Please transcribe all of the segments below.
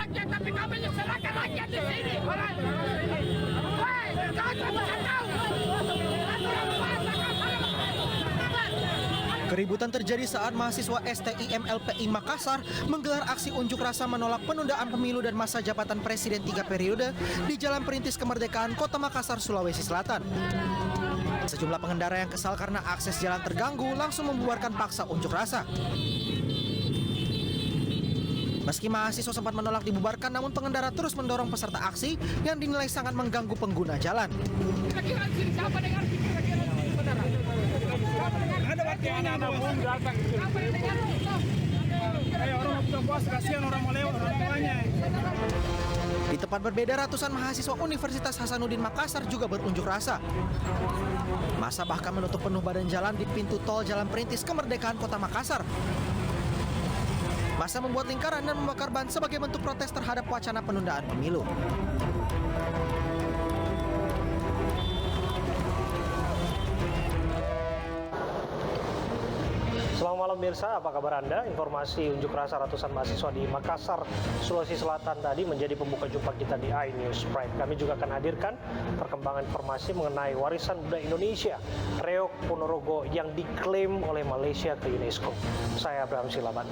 rakyat, tapi kami menyusahkan rakyat di sini. Woi, kau bisa tahu. Keributan terjadi saat mahasiswa STIM LPI Makassar menggelar aksi unjuk rasa menolak penundaan pemilu dan masa jabatan presiden 3 periode di Jalan Perintis Kemerdekaan Kota Makassar, Sulawesi Selatan. Sejumlah pengendara yang kesal karena akses jalan terganggu langsung membubarkan paksa unjuk rasa. Meski mahasiswa sempat menolak dibubarkan, namun pengendara terus mendorong peserta aksi yang dinilai sangat mengganggu pengguna jalan. Kira-kira sini siapa dengar? Kira-kira sini saudara. Ada waktu anak-anak bom datang ke sini. Orang buka puasa, kasihan orang mau lewat, orang tuanya. Di tempat berbeda, ratusan mahasiswa Universitas Hasanuddin Makassar juga berunjuk rasa. Masa bahkan menutup penuh badan jalan di pintu tol Jalan Perintis Kemerdekaan Kota Makassar. Masa membuat lingkaran dan membakar ban sebagai bentuk protes terhadap wacana penundaan pemilu. Selamat malam pemirsa, apa kabar Anda? Informasi unjuk rasa ratusan mahasiswa di Makassar, Sulawesi Selatan tadi menjadi pembuka jumpa kita di iNews Prime. Kami juga akan hadirkan perkembangan informasi mengenai warisan budaya Indonesia, Reok Ponorogo yang diklaim oleh Malaysia ke UNESCO. Saya Abraham Silaban.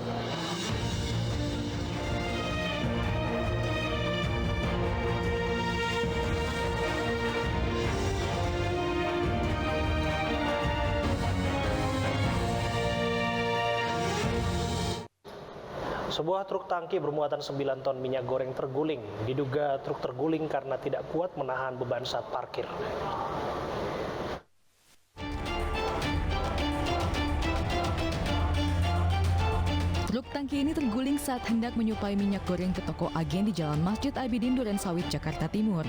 Sebuah truk tangki bermuatan 9 ton minyak goreng terguling. Diduga truk terguling karena tidak kuat menahan beban saat parkir. Truk tangki ini terguling saat hendak menyuplai minyak goreng ke toko agen di Jalan Masjid Abidin Durensawit, Jakarta Timur.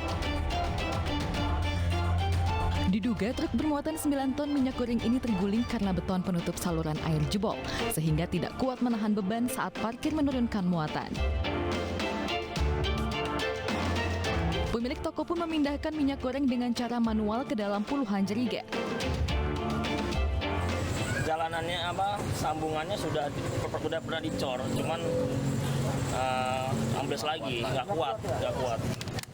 Diduga truk bermuatan 9 ton minyak goreng ini terguling karena beton penutup saluran air jebol, sehingga tidak kuat menahan beban saat parkir menurunkan muatan. Pemilik toko pun memindahkan minyak goreng dengan cara manual ke dalam puluhan jerigen. Jalanannya sambungannya sudah pernah dicor, cuman ambles lagi, nggak kuat.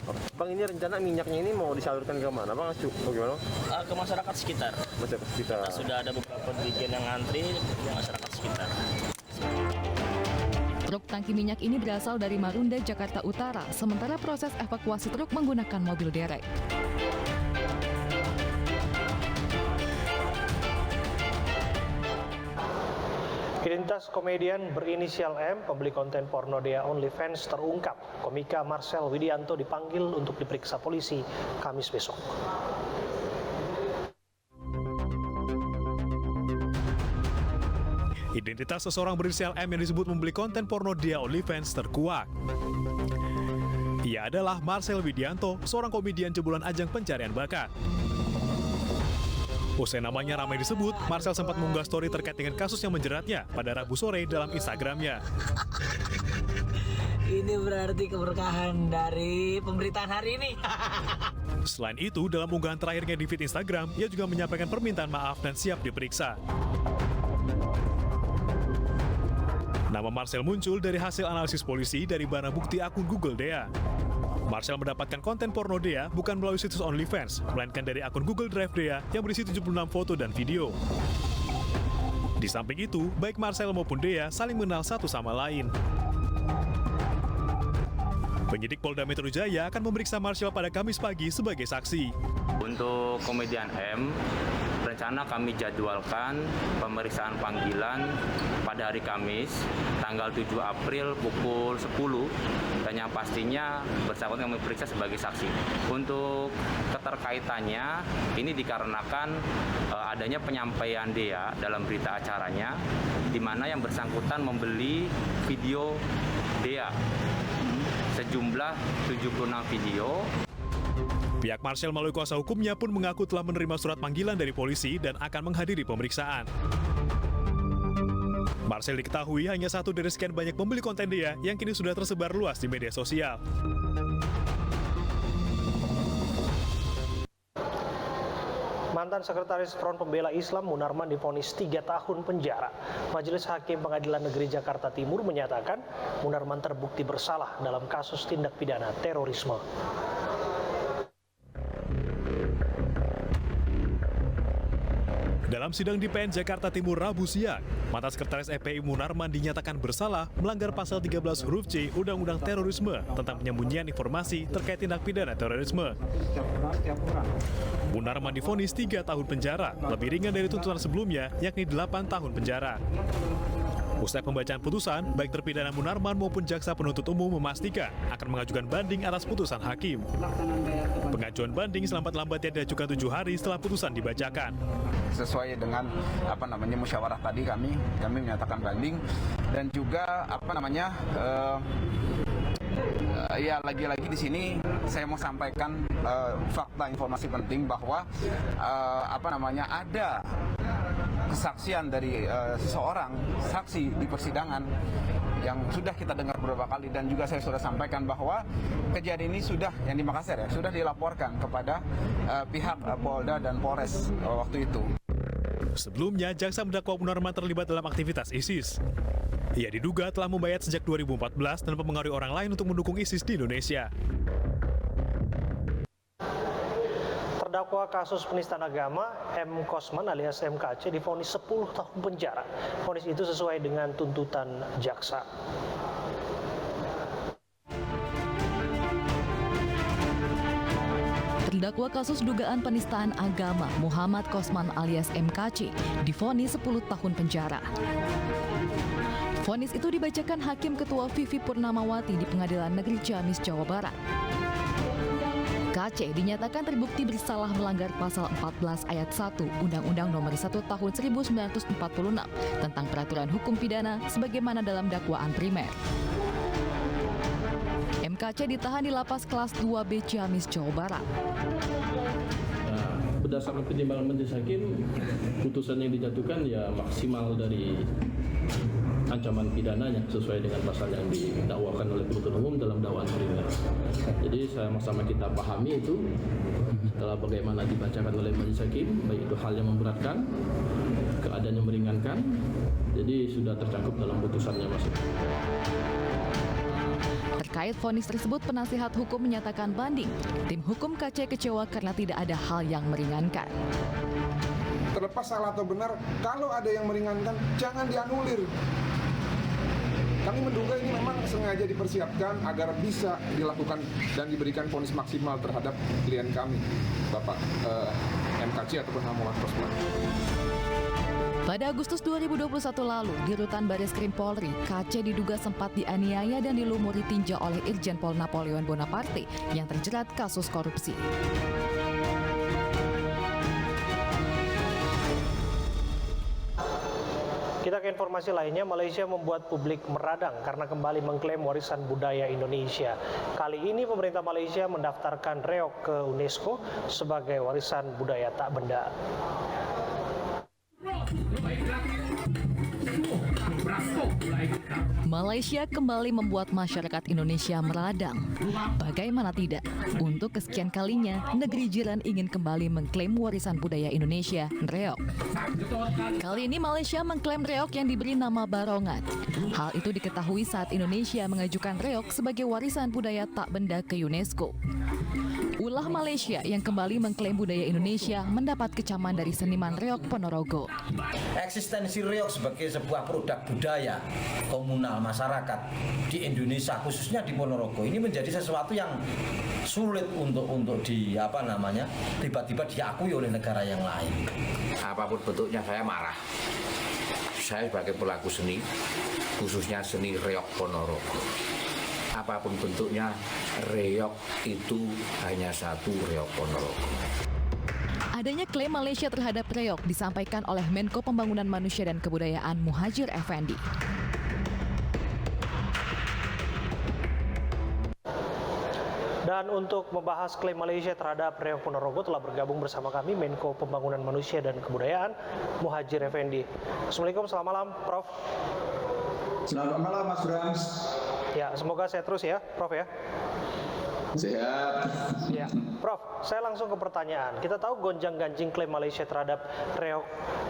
Bang, ini rencana minyaknya ini mau disalurkan ke mana, Bang? Bagaimana? Ke masyarakat sekitar. Masyarakat sekitar. Kita sudah ada beberapa dirijen yang ngantri di masyarakat sekitar. Truk tangki minyak ini berasal dari Marunda, Jakarta Utara, sementara proses evakuasi truk menggunakan mobil derek. Identitas komedian berinisial M, pembeli konten porno Dea OnlyFans terungkap. Komika Marcel Widianto dipanggil untuk diperiksa polisi Kamis besok. Identitas seseorang berinisial M yang disebut membeli konten porno Dea OnlyFans terkuak. Ia adalah Marcel Widianto, seorang komedian jebolan ajang pencarian bakat. Usai namanya ramai disebut, Marcel sempat mengunggah story terkait dengan kasus yang menjeratnya pada Rabu sore dalam Instagramnya. Ini berarti keberkahan dari pemberitaan hari ini. Selain itu, dalam unggahan terakhirnya di feed Instagram, ia juga menyampaikan permintaan maaf dan siap diperiksa. Nama Marcel muncul dari hasil analisis polisi dari barang bukti akun Google Dea. Marcel mendapatkan konten porno Dea bukan melalui situs OnlyFans, melainkan dari akun Google Drive Dea yang berisi 76 foto dan video. Di samping itu, baik Marcel maupun Dea saling mengenal satu sama lain. Penyidik Polda Metro Jaya akan memeriksa Marcel pada Kamis pagi sebagai saksi. Untuk komedian M, rencana kami jadwalkan pemeriksaan panggilan pada hari Kamis, tanggal 7 April pukul 10, dan yang pastinya bersangkutan kami periksa sebagai saksi. Untuk keterkaitannya, ini dikarenakan adanya penyampaian Dea dalam berita acaranya, di mana yang bersangkutan membeli video Dea sejumlah 76 video. Pihak Marcel melalui kuasa hukumnya pun mengaku telah menerima surat panggilan dari polisi dan akan menghadiri pemeriksaan. Marcel diketahui hanya satu dari sekian banyak pembeli konten Dea yang kini sudah tersebar luas di media sosial. Mantan Sekretaris Front Pembela Islam Munarman divonis 3 tahun penjara. Majelis Hakim Pengadilan Negeri Jakarta Timur menyatakan Munarman terbukti bersalah dalam kasus tindak pidana terorisme. Dalam sidang di PN Jakarta Timur Rabu siang, mantan Sekretaris FPI Munarman dinyatakan bersalah melanggar pasal 13 huruf C Undang-Undang Terorisme tentang penyembunyian informasi terkait tindak pidana terorisme. Munarman divonis 3 tahun penjara, lebih ringan dari tuntutan sebelumnya, yakni 8 tahun penjara. Usai pembacaan putusan, baik terpidana Munarman maupun jaksa penuntut umum memastikan akan mengajukan banding atas putusan hakim. Pengajuan banding selambat-lambatnya diajukan 7 hari setelah putusan dibacakan. Sesuai dengan musyawarah tadi kami menyatakan banding, dan juga ya lagi-lagi di sini saya mau sampaikan fakta informasi penting bahwa ada kesaksian dari seseorang saksi di persidangan yang sudah kita dengar beberapa kali, dan juga saya sudah sampaikan bahwa kejadian ini yang di Makassar sudah dilaporkan kepada pihak Polda dan Polres waktu itu. Sebelumnya, jaksa mendakwa Munarman terlibat dalam aktivitas ISIS. Ia diduga telah membayar sejak 2014 dan mempengaruhi orang lain untuk mendukung ISIS di Indonesia. Terdakwa kasus penistaan agama M. Kosman alias MKC divonis 10 tahun penjara. Vonis itu sesuai dengan tuntutan jaksa. Terdakwa kasus dugaan penistaan agama Muhammad Kosman alias MKC divonis 10 tahun penjara. Vonis itu dibacakan Hakim Ketua Vivi Purnamawati di Pengadilan Negeri Ciamis, Jawa Barat. KC dinyatakan terbukti bersalah melanggar pasal 14 ayat 1 Undang-Undang Nomor 1 Tahun 1946 tentang Peraturan Hukum Pidana sebagaimana dalam dakwaan primer. MKC ditahan di lapas kelas 2B Ciamis, Jawa Barat. Berdasarkan pertimbangan majelis hakim, putusan yang dijatuhkan ya maksimal dari ancaman pidananya sesuai dengan pasal yang didakwakan oleh penuntut umum dalam dakwaan primer. Jadi sama-sama kita pahami itu setelah bagaimana dibacakan oleh majelis hakim, baik itu hal yang memberatkan, keadaan yang meringankan, jadi sudah tercakup dalam putusannya masuk. Terkait vonis tersebut, penasihat hukum menyatakan banding. Tim hukum KC kecewa karena tidak ada hal yang meringankan. Terlepas salah atau benar, kalau ada yang meringankan, jangan dianulir. Kami menduga ini memang sengaja dipersiapkan agar bisa dilakukan dan diberikan vonis maksimal terhadap klien kami, Bapak MKC ataupun Muhammad Kosman. Pada Agustus 2021 lalu, di Rutan Bareskrim Polri, KC diduga sempat dianiaya dan dilumuri tinja oleh Irjen Pol Napoleon Bonaparte yang terjerat kasus korupsi. Kita ke informasi lainnya, Malaysia membuat publik meradang karena kembali mengklaim warisan budaya Indonesia. Kali ini pemerintah Malaysia mendaftarkan reok ke UNESCO sebagai warisan budaya tak benda. Malaysia kembali membuat masyarakat Indonesia meradang. Bagaimana tidak? Untuk kesekian kalinya, negeri jiran ingin kembali mengklaim warisan budaya Indonesia, reok. Kali ini Malaysia mengklaim reok yang diberi nama barongan. Hal itu diketahui saat Indonesia mengajukan reok sebagai warisan budaya tak benda ke UNESCO. Ulah Malaysia yang kembali mengklaim budaya Indonesia mendapat kecaman dari seniman reok Ponorogo. Eksistensi reok sebagai sebuah produk budaya komunal masyarakat di Indonesia, khususnya di Ponorogo, ini menjadi sesuatu yang sulit untuk tiba-tiba diakui oleh negara yang lain. Apapun bentuknya saya marah. Saya sebagai pelaku seni, khususnya seni reok Ponorogo. Apapun bentuknya, reok itu hanya satu, reok Ponorogo. Adanya klaim Malaysia terhadap reok disampaikan oleh Menko Pembangunan Manusia dan Kebudayaan Muhadjir Effendi. Dan untuk membahas klaim Malaysia terhadap reok Ponorogo telah bergabung bersama kami Menko Pembangunan Manusia dan Kebudayaan Muhadjir Effendi. Assalamualaikum, selamat malam Prof. Selamat malam Mas Brams. Ya, semoga sehat terus ya Prof ya. Sehat. Ya, Prof, saya langsung ke pertanyaan. Kita tahu gonjang-ganjing klaim Malaysia terhadap Reok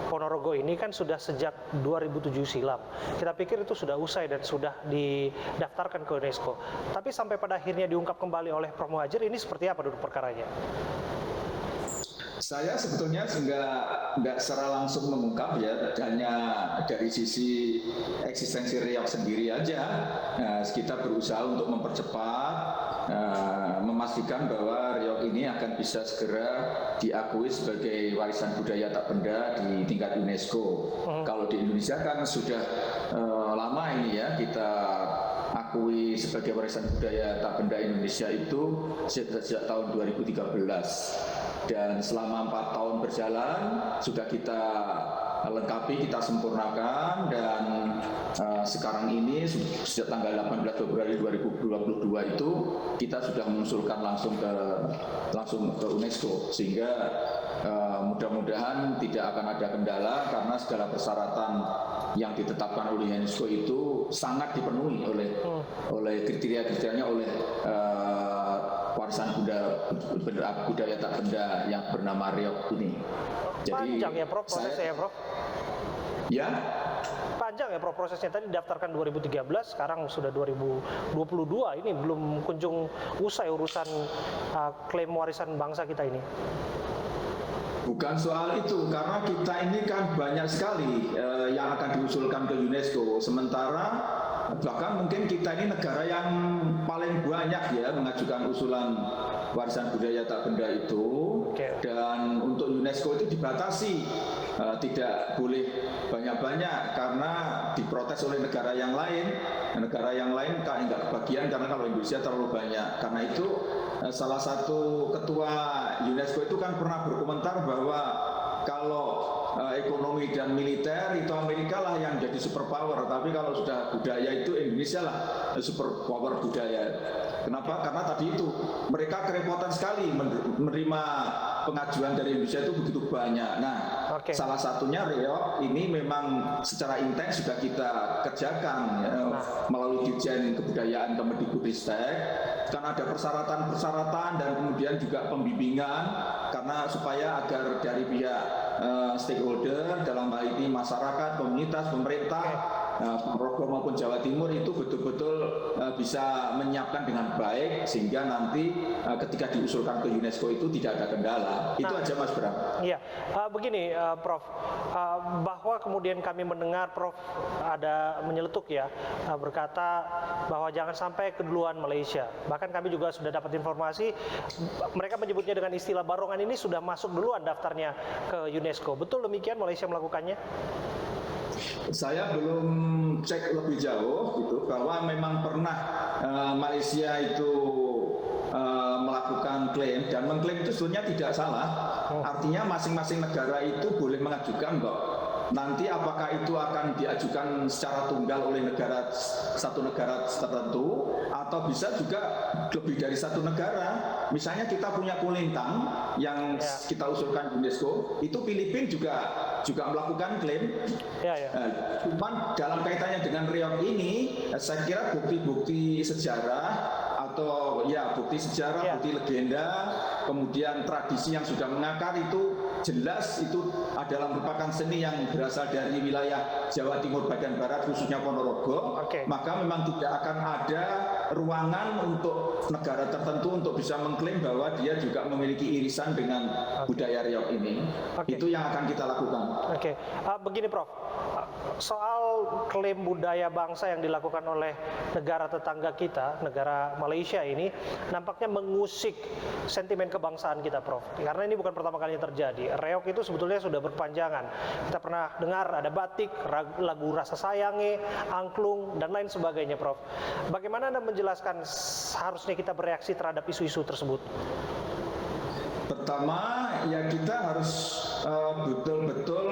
Ponorogo ini kan sudah sejak 2007 silam. Kita pikir itu sudah usai dan sudah didaftarkan ke UNESCO. Tapi sampai pada akhirnya diungkap kembali oleh Prof Muhadjir, ini seperti apa duduk perkaranya? Saya sebetulnya nggak secara langsung mengungkap ya, hanya dari sisi eksistensi Reok sendiri aja. Nah, kita berusaha untuk mempercepat, memastikan bahwa Reok ini akan bisa segera diakui sebagai warisan budaya tak benda di tingkat UNESCO. Kalau di Indonesia kan sudah lama ini ya kita akui sebagai warisan budaya tak benda Indonesia itu sejak tahun 2013. Dan selama 4 tahun berjalan sudah kita lengkapi, kita sempurnakan, dan sekarang ini sejak tanggal 18 Februari 2022 itu kita sudah mengusulkan langsung ke UNESCO, sehingga mudah-mudahan tidak akan ada kendala karena segala persyaratan yang ditetapkan oleh UNESCO itu sangat dipenuhi oleh kriteria-kriterianya oleh warisan budaya tak benda yang bernama Reok ini. Jadi panjang ya Prof prosesnya ya Prof? Ya? Panjang ya Prof prosesnya, tadi daftarkan 2013, sekarang sudah 2022, ini belum kunjung usai urusan klaim warisan bangsa kita ini. Bukan soal itu, karena kita ini kan banyak sekali yang akan diusulkan ke UNESCO. Sementara bahkan mungkin kita ini negara yang paling banyak ya mengajukan usulan warisan budaya tak benda itu. Dan untuk UNESCO itu dibatasi, tidak boleh banyak-banyak karena diprotes oleh negara yang lain. Negara yang lain nggak kebagian karena kalau Indonesia terlalu banyak. Karena itu salah satu ketua UNESCO itu kan pernah berkomentar bahwa kalau ekonomi dan militer itu Amerika lah yang jadi superpower, tapi kalau sudah budaya itu Indonesia lah superpower budaya. Kenapa? Karena tadi itu mereka kerepotan sekali menerima pengajuan dari Indonesia itu begitu banyak. Nah, salah satunya Reok ini memang secara intens sudah kita kerjakan melalui Dirjen Kebudayaan Kemendikbudristek, karena ada persyaratan-persyaratan dan kemudian juga pembimbingan karena supaya agar dari pihak stakeholder dalam hal ini masyarakat, komunitas, pemerintah, Ponorogo maupun Jawa Timur itu betul-betul bisa menyiapkan dengan baik sehingga nanti ketika diusulkan ke UNESCO itu tidak ada kendala. Itu aja Mas Bram. Iya, begini Prof, bahwa kemudian kami mendengar Prof ada menyeletuk ya, berkata bahwa jangan sampai keduluan Malaysia. Bahkan kami juga sudah dapat informasi mereka menyebutnya dengan istilah barongan ini sudah masuk duluan daftarnya ke UNESCO. Betul demikian Malaysia melakukannya? Saya belum cek lebih jauh gitu bahwa memang pernah Malaysia itu melakukan klaim, dan mengklaim itu sebenarnya tidak salah. Artinya masing-masing negara itu boleh mengajukan kok. Nanti apakah itu akan diajukan secara tunggal oleh satu negara tertentu atau bisa juga lebih dari satu negara. Misalnya kita punya Kulintang yang kita usulkan UNESCO, itu Filipina juga melakukan klaim. Cuman dalam kaitannya dengan Reok ini, saya kira bukti-bukti sejarah atau bukti sejarah, bukti legenda, kemudian tradisi yang sudah mengakar itu jelas itu adalah merupakan seni yang berasal dari wilayah Jawa Timur bagian barat khususnya Ponorogo. Maka memang tidak akan ada ruangan untuk negara tertentu untuk bisa mengklaim bahwa dia juga memiliki irisan dengan budaya Reok ini. Itu yang akan kita lakukan. Begini Prof, soal klaim budaya bangsa yang dilakukan oleh negara tetangga kita, negara Malaysia ini nampaknya mengusik sentimen kebangsaan kita Prof. Karena ini bukan pertama kalinya terjadi. Reok itu sebetulnya sudah berpanjangan. Kita pernah dengar ada batik, lagu Rasa Sayange, angklung, dan lain sebagainya Prof. Bagaimana Anda menjelaskan seharusnya kita bereaksi terhadap isu-isu tersebut? Pertama, ya kita harus betul-betul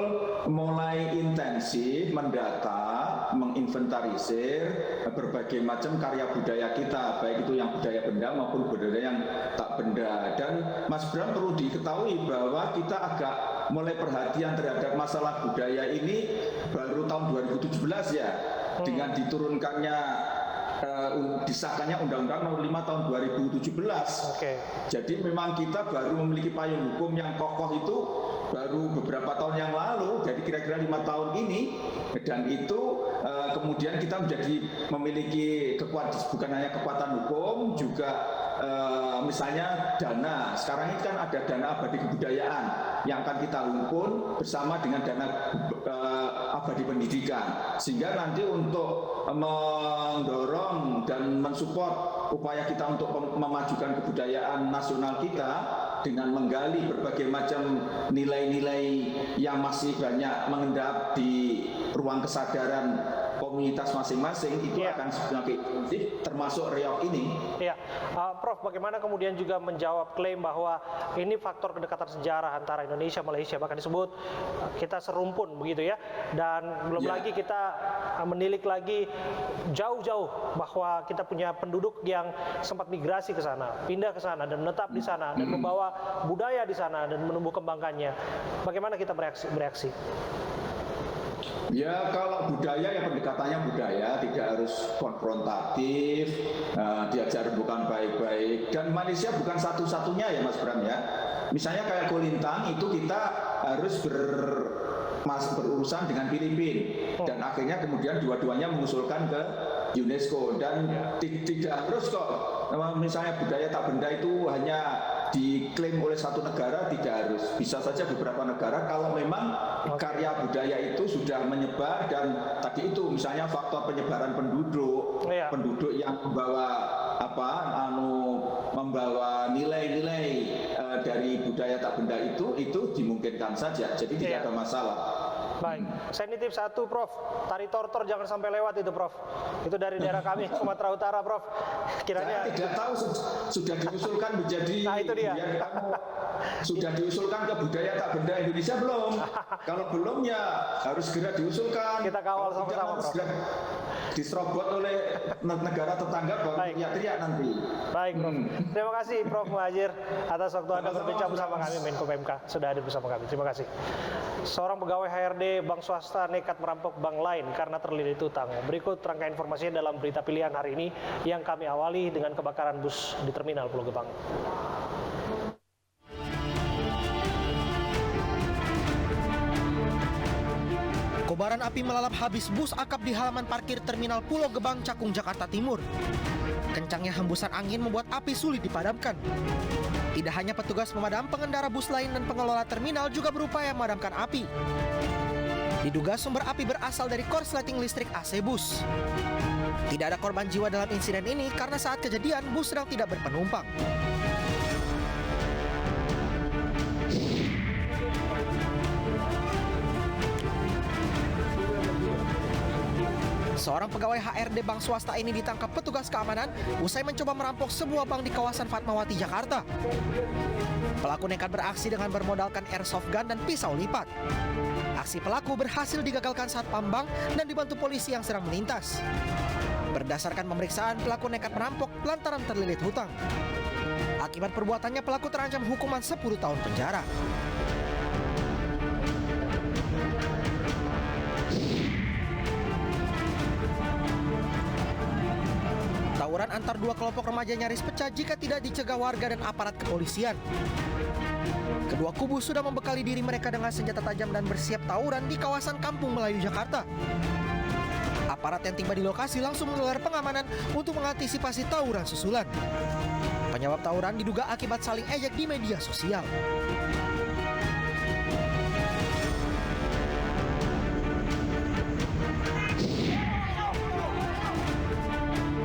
mulai intensif mendata, menginventarisir berbagai macam karya budaya kita, baik itu yang budaya benda maupun budaya yang tak benda. Dan Mas Bram perlu diketahui bahwa kita agak mulai perhatian terhadap masalah budaya ini baru tahun 2017 ya, dengan diturunkannya disahkannya Undang-Undang Nomor 5 Tahun 2017. Jadi memang kita baru memiliki payung hukum yang kokoh itu baru beberapa tahun yang lalu, jadi kira-kira 5 tahun ini, dan itu kemudian kita memiliki bukan hanya kekuatan hukum, juga misalnya dana. Sekarang ini kan ada dana abadi kebudayaan yang akan kita himpun bersama dengan dana abadi pendidikan, sehingga nanti untuk mendorong dan mensupport upaya kita untuk memajukan kebudayaan nasional kita dengan menggali berbagai macam nilai-nilai yang masih banyak mengendap di ruang kesadaran komunitas masing-masing, itu akan semakin intensif, termasuk reog ini. Ya, Prof, bagaimana kemudian juga menjawab klaim bahwa ini faktor kedekatan sejarah antara Indonesia Malaysia, bahkan disebut kita serumpun begitu ya, dan belum lagi kita menilik lagi jauh-jauh bahwa kita punya penduduk yang sempat migrasi ke sana, pindah ke sana dan menetap di sana dan membawa budaya di sana dan menumbuh kembangkannya. Bagaimana kita bereaksi? Ya, kalau budaya ya pendekatannya budaya, tidak harus konfrontatif, diajar bukan baik-baik. Dan Malaysia bukan satu-satunya ya Mas Bram ya. Misalnya kayak Kulintang itu kita harus berurusan dengan Filipina, dan akhirnya kemudian dua-duanya mengusulkan ke UNESCO, dan tidak harus kok. Misalnya budaya tak benda itu hanya diklaim oleh satu negara, tidak harus. Bisa saja beberapa negara kalau memang karya budaya itu sudah menyebar, dan tadi itu misalnya faktor penyebaran penduduk yang membawa nilai-nilai dari budaya tak benda itu dimungkinkan saja. Jadi tidak ada masalah. Baik, saya nitip satu Prof, tari tortor jangan sampai lewat itu Prof. Itu dari daerah kami Sumatera Utara Prof. Kiranya saya tidak tahu sudah diusulkan menjadi. Nah itu dia. Sudah diusulkan ke budaya tak benda Indonesia belum? Kalau belum ya harus segera diusulkan. Kita kawal sama-sama Prof. Diserobot oleh negara tetangga baru teriak-teriak nanti. Baik Prof. Terima kasih Prof Muhajir atas waktu Anda berbincang bersama kami, Menko PMK sudah hadir bersama kami. Terima kasih. Seorang pegawai HRD bank swasta nekat merampok bank lain karena terlilit utang. Berikut rangkaian informasinya dalam berita pilihan hari ini yang kami awali dengan kebakaran bus di Terminal Pulau Gebang. Kobaran api melalap habis bus akap di halaman parkir Terminal Pulau Gebang, Cakung, Jakarta Timur. Kencangnya hembusan angin membuat api sulit dipadamkan. Tidak hanya petugas pemadam, pengendara bus lain dan pengelola terminal juga berupaya memadamkan api. Diduga sumber api berasal dari korsleting listrik AC bus. Tidak ada korban jiwa dalam insiden ini karena saat kejadian bus sedang tidak berpenumpang. Seorang pegawai HRD bank swasta ini ditangkap petugas keamanan usai mencoba merampok sebuah bank di kawasan Fatmawati, Jakarta. Pelaku nekat beraksi dengan bermodalkan airsoft gun dan pisau lipat. Aksi pelaku berhasil digagalkan satpam bank dan dibantu polisi yang sedang melintas. Berdasarkan pemeriksaan, pelaku nekat merampok lantaran terlilit hutang. Akibat perbuatannya, pelaku terancam hukuman 10 tahun penjara. Tawuran antar dua kelompok remaja nyaris pecah jika tidak dicegah warga dan aparat kepolisian. Kedua kubu sudah membekali diri mereka dengan senjata tajam dan bersiap tawuran di kawasan Kampung Melayu, Jakarta. Aparat yang tiba di lokasi langsung menggelar pengamanan untuk mengantisipasi tawuran susulan. Penyebab tawuran diduga akibat saling ejek di media sosial.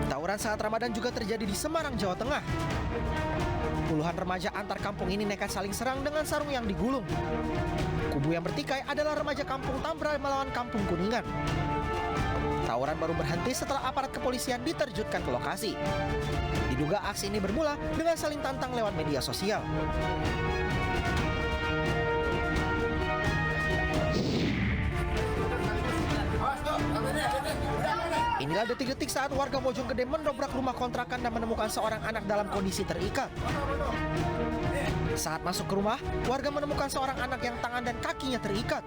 Tawuran saat Ramadan juga terjadi di Semarang, Jawa Tengah. Puluhan remaja antar kampung ini nekat saling serang dengan sarung yang digulung. Kubu yang bertikai adalah remaja Kampung Tambra melawan Kampung Kuningan. Tawuran baru berhenti setelah aparat kepolisian diterjunkan ke lokasi. Diduga aksi ini bermula dengan saling tantang lewat media sosial. Inilah detik-detik saat warga Bojonggede mendobrak rumah kontrakan dan menemukan seorang anak dalam kondisi terikat. Saat masuk ke rumah, warga menemukan seorang anak yang tangan dan kakinya terikat.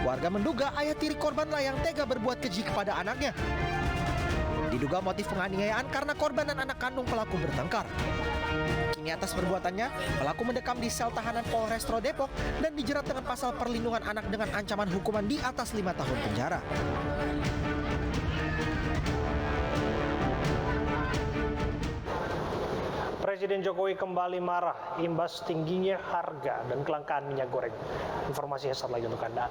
Warga menduga ayah tiri korbanlah yang tega berbuat keji kepada anaknya. Diduga motif penganiayaan karena korban dan anak kandung pelaku bertengkar. Kini atas perbuatannya, pelaku mendekam di sel tahanan Polrestro Depok dan dijerat dengan pasal perlindungan anak dengan ancaman hukuman di atas 5 tahun penjara. Presiden Jokowi kembali marah imbas tingginya harga dan kelangkaan minyak goreng. Informasi selengkapnya lagi untuk Anda.